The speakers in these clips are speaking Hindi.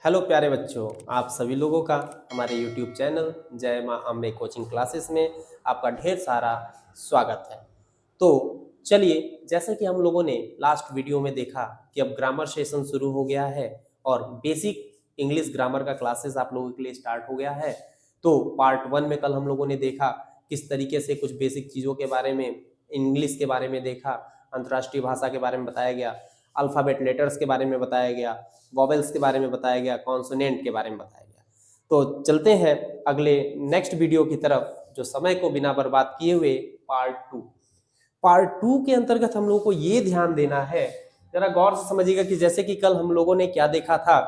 हेलो प्यारे बच्चों, आप सभी लोगों का हमारे YouTube चैनल जय माँ अम्बे कोचिंग क्लासेस में आपका ढेर सारा स्वागत है। तो चलिए, जैसे कि हम लोगों ने लास्ट वीडियो में देखा कि अब ग्रामर सेशन शुरू हो गया है और बेसिक इंग्लिश ग्रामर का क्लासेस आप लोगों के लिए स्टार्ट हो गया है। तो पार्ट 1 में कल हम लोगों ने देखा किस तरीके से कुछ बेसिक चीज़ों के बारे में, इंग्लिश के बारे में देखा, अंतर्राष्ट्रीय भाषा के बारे में बताया गया, अल्फ़ाबेट लेटर्स के बारे में बताया गया, वॉवेल्स के बारे में बताया गया, कॉन्सोनेंट के बारे में बताया गया। तो चलते हैं अगले नेक्स्ट वीडियो की तरफ, जो समय को बिना बर्बाद किए हुए पार्ट 2 के अंतर्गत हम लोगों को ये ध्यान देना है, जरा गौर से समझिएगा कि जैसे कि कल हम लोगों ने क्या देखा था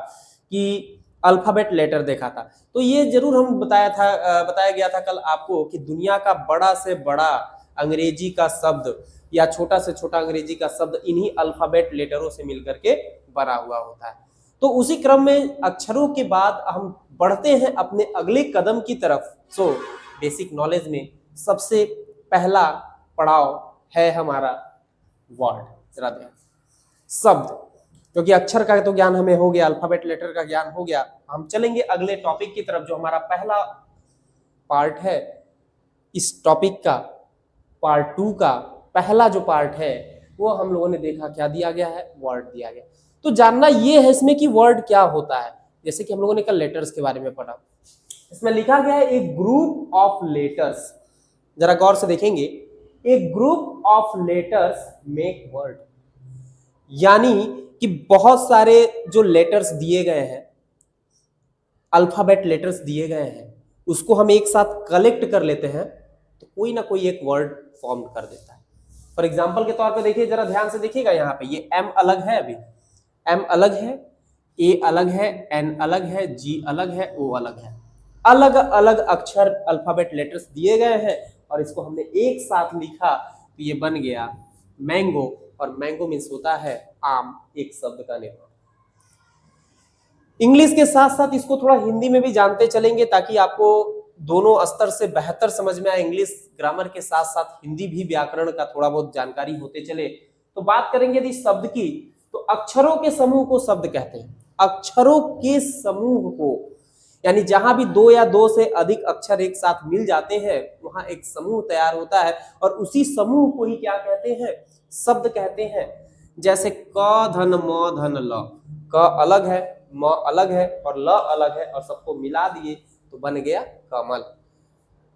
कि अल्फाबेट लेटर देखा था। तो ये जरूर हम बताया गया था कल आपको कि दुनिया का बड़ा से बड़ा अंग्रेजी का शब्द या छोटा से छोटा अंग्रेजी का शब्द इन्हीं अल्फाबेट लेटरों से मिलकर के बना हुआ होता है। तो उसी क्रम में अक्षरों के बाद हम बढ़ते हैं अपने अगले कदम की तरफ। सो बेसिक नॉलेज में सबसे पहला पड़ाव है हमारा वर्ड, जरा ध्यान, शब्द। क्योंकि अक्षर का तो ज्ञान हमें हो गया, अल्फाबेट लेटर का ज्ञान हो गया, हम चलेंगे अगले टॉपिक की तरफ जो हमारा पहला पार्ट है। इस टॉपिक का पार्ट 2 का पहला जो पार्ट है वो हम लोगों ने देखा क्या दिया गया है, वर्ड दिया गया। तो जानना ये है इसमें कि वर्ड क्या होता है। जैसे कि हम लोगों ने कल लेटर्स के बारे में पढ़ा, इसमें लिखा गया है एक ग्रुप ऑफ लेटर्स। जरा गौर से देखेंगे, एक group of letters make word, यानी कि बहुत सारे जो लेटर्स दिए गए हैं, अल्फाबेट लेटर्स दिए गए हैं, उसको हम एक साथ कलेक्ट कर लेते हैं तो कोई ना कोई एक वर्ड फॉर्म कर देता है। फॉर एग्जाम्पल के तौर पे देखिए, जरा ध्यान से देखिएगा, यहाँ पे ये एम अलग है, अभी एम अलग है, ए अलग है, एन अलग है, जी अलग है, ओ अलग है। अलग अलग अक्षर अल्फाबेट लेटर्स दिए गए हैं और इसको हमने एक साथ लिखा तो ये बन गया मैंगो। और मैंगो मीन्स होता है आम, एक शब्द का निर्माण। इंग्लिश के साथ साथ इसको थोड़ा हिंदी में भी जानते चलेंगे ताकि आपको दोनों स्तर से बेहतर समझ में आए। इंग्लिश ग्रामर के साथ साथ हिंदी भी व्याकरण का थोड़ा बहुत जानकारी होते चले। तो बात करेंगे यदि शब्द की, तो अक्षरों के समूह को शब्द कहते हैं। अक्षरों के समूह को, यानी जहां भी दो या दो से अधिक अक्षर एक साथ मिल जाते हैं वहां एक समूह तैयार होता है और उसी समूह को ही क्या कहते हैं, शब्द कहते हैं। जैसे क धन म धन ल, क अलग है, म अलग है और ल अलग है और सबको मिला दिए तो बन गया कमल।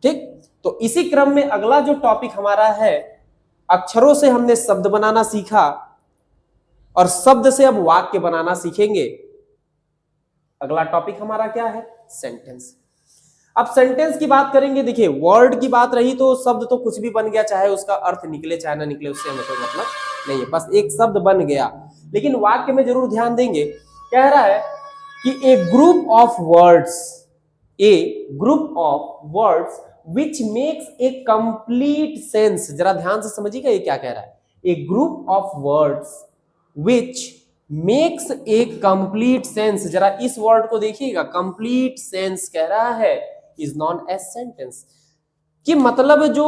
ठीक, तो इसी क्रम में अगला जो टॉपिक हमारा है, अक्षरों से हमने शब्द बनाना सीखा और शब्द से अब वाक्य बनाना सीखेंगे। अगला टॉपिक हमारा क्या है, सेंटेंस। अब सेंटेंस की बात करेंगे। देखिए, वर्ड की बात रही तो शब्द तो कुछ भी बन गया, चाहे उसका अर्थ निकले चाहे ना निकले, उससे हमें कोई मतलब नहीं है, बस एक शब्द बन गया। लेकिन वाक्य में जरूर ध्यान देंगे, कह रहा है कि a group of words, a group of words which makes a complete sense. जरा ध्यान से समझिएगा ये क्या कह रहा है, a group of words which makes a complete sense. जरा इस वर्ड को देखिएगा, कंप्लीट सेंस कह रहा है, इज नॉन एज सेंटेंस। कि मतलब जो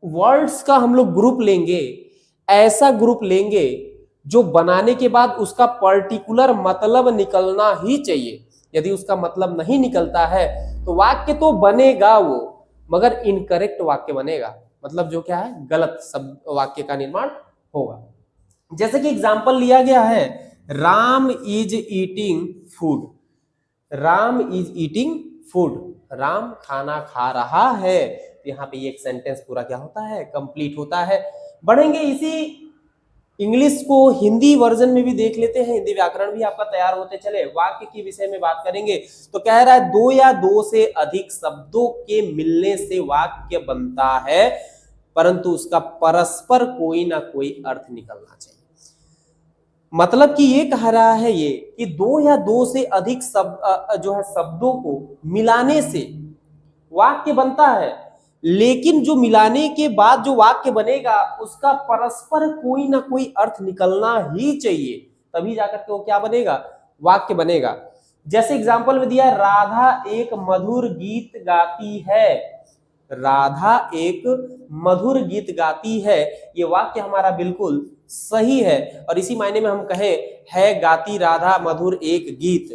वर्ड्स का हम लोग ग्रुप लेंगे, ऐसा ग्रुप लेंगे जो बनाने के बाद उसका पर्टिकुलर मतलब निकलना ही चाहिए। यदि उसका मतलब नहीं निकलता है तो वाक्य तो बनेगा वो, मगर इनकरेक्ट वाक्य बनेगा, मतलब जो क्या है, गलत शब्द वाक्य का निर्माण होगा। जैसे कि एग्जाम्पल लिया गया है, Ram is eating food, Ram is eating food, Ram खाना खा रहा है। यहाँ पे एक सेंटेंस पूरा क्या होता है, कंप्लीट होता है। बढ़ेंगे इसी इंग्लिश को हिंदी वर्जन में भी देख लेते हैं, हिंदी व्याकरण भी आपका तैयार होते चले। वाक्य के विषय में बात करेंगे तो कह रहा है दो या दो से अधिक शब्दों के मिलने से वाक्य बनता है, परंतु उसका परस्पर कोई ना कोई अर्थ निकलना चाहिए। मतलब कि ये कह रहा है ये कि दो या दो से अधिक जो है शब्दों को मिलाने से वाक्य बनता है, लेकिन जो मिलाने के बाद जो वाक्य बनेगा उसका परस्पर कोई ना कोई अर्थ निकलना ही चाहिए, तभी जाकर के वो क्या बनेगा, वाक्य बनेगा। जैसे एग्जांपल में दिया, राधा एक मधुर गीत गाती है, राधा एक मधुर गीत गाती है। ये वाक्य हमारा बिल्कुल सही है और इसी मायने में हम कहें है गाती राधा मधुर एक गीत,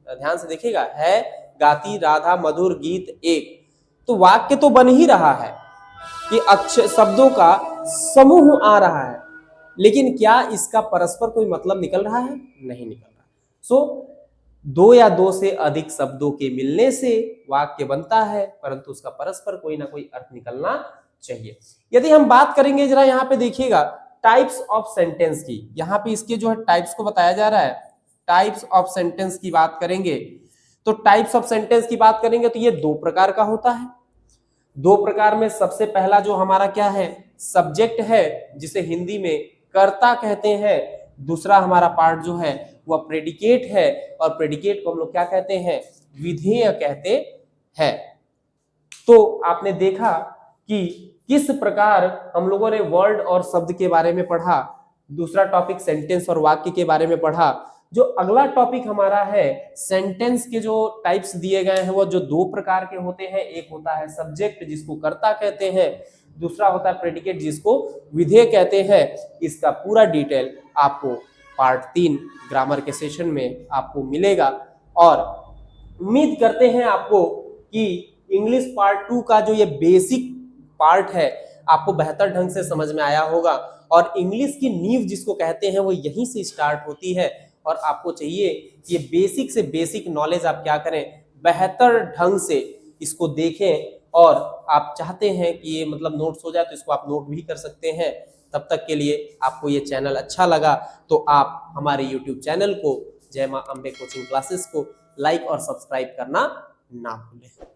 ध्यान से देखिएगा, है गाती राधा मधुर गीत एक, तो वाक्य तो बन ही रहा है कि अक्षर शब्दों का समूह आ रहा है, लेकिन क्या इसका परस्पर कोई मतलब निकल रहा है? नहीं निकल रहा। सो दो या दो से अधिक शब्दों के मिलने से वाक्य बनता है, परंतु उसका परस्पर कोई ना कोई अर्थ निकलना चाहिए। यदि हम बात करेंगे, जरा यहाँ पे देखिएगा टाइप्स ऑफ सेंटेंस की, यहाँ पे इसके जो है टाइप्स को बताया जा रहा है, टाइप्स ऑफ सेंटेंस की बात करेंगे तो टाइप्स ऑफ सेंटेंस की बात करेंगे तो ये दो प्रकार का होता है। दो प्रकार में सबसे पहला जो हमारा क्या है, सब्जेक्ट है, जिसे हिंदी में कर्ता कहते हैं। दूसरा हमारा पार्ट जो है वह प्रेडिकेट है, और प्रेडिकेट को हम लोग क्या कहते हैं, विधेय कहते हैं। तो आपने देखा कि किस प्रकार हम लोगों ने वर्ड और शब्द के बारे में पढ़ा, दूसरा टॉपिक सेंटेंस और वाक्य के बारे में पढ़ा। जो अगला टॉपिक हमारा है, सेंटेंस के जो टाइप्स दिए गए हैं वो जो दो प्रकार के होते हैं, एक होता है सब्जेक्ट जिसको कर्ता कहते हैं, दूसरा होता है प्रेडिकेट जिसको विधेय कहते हैं। इसका पूरा डिटेल आपको पार्ट 3 ग्रामर के सेशन में आपको मिलेगा, और उम्मीद करते हैं आपको कि इंग्लिश पार्ट 2 का जो ये बेसिक पार्ट है आपको बेहतर ढंग से समझ में आया होगा, और इंग्लिश की नींव जिसको कहते हैं वो यहीं से स्टार्ट होती है, और आपको चाहिए कि ये बेसिक से बेसिक नॉलेज आप क्या करें, बेहतर ढंग से इसको देखें, और आप चाहते हैं कि ये मतलब नोट्स हो जाए तो इसको आप नोट भी कर सकते हैं। तब तक के लिए आपको ये चैनल अच्छा लगा तो आप हमारे YouTube चैनल को जय मां अंबे कोचिंग क्लासेस को लाइक और सब्सक्राइब करना ना भूलें।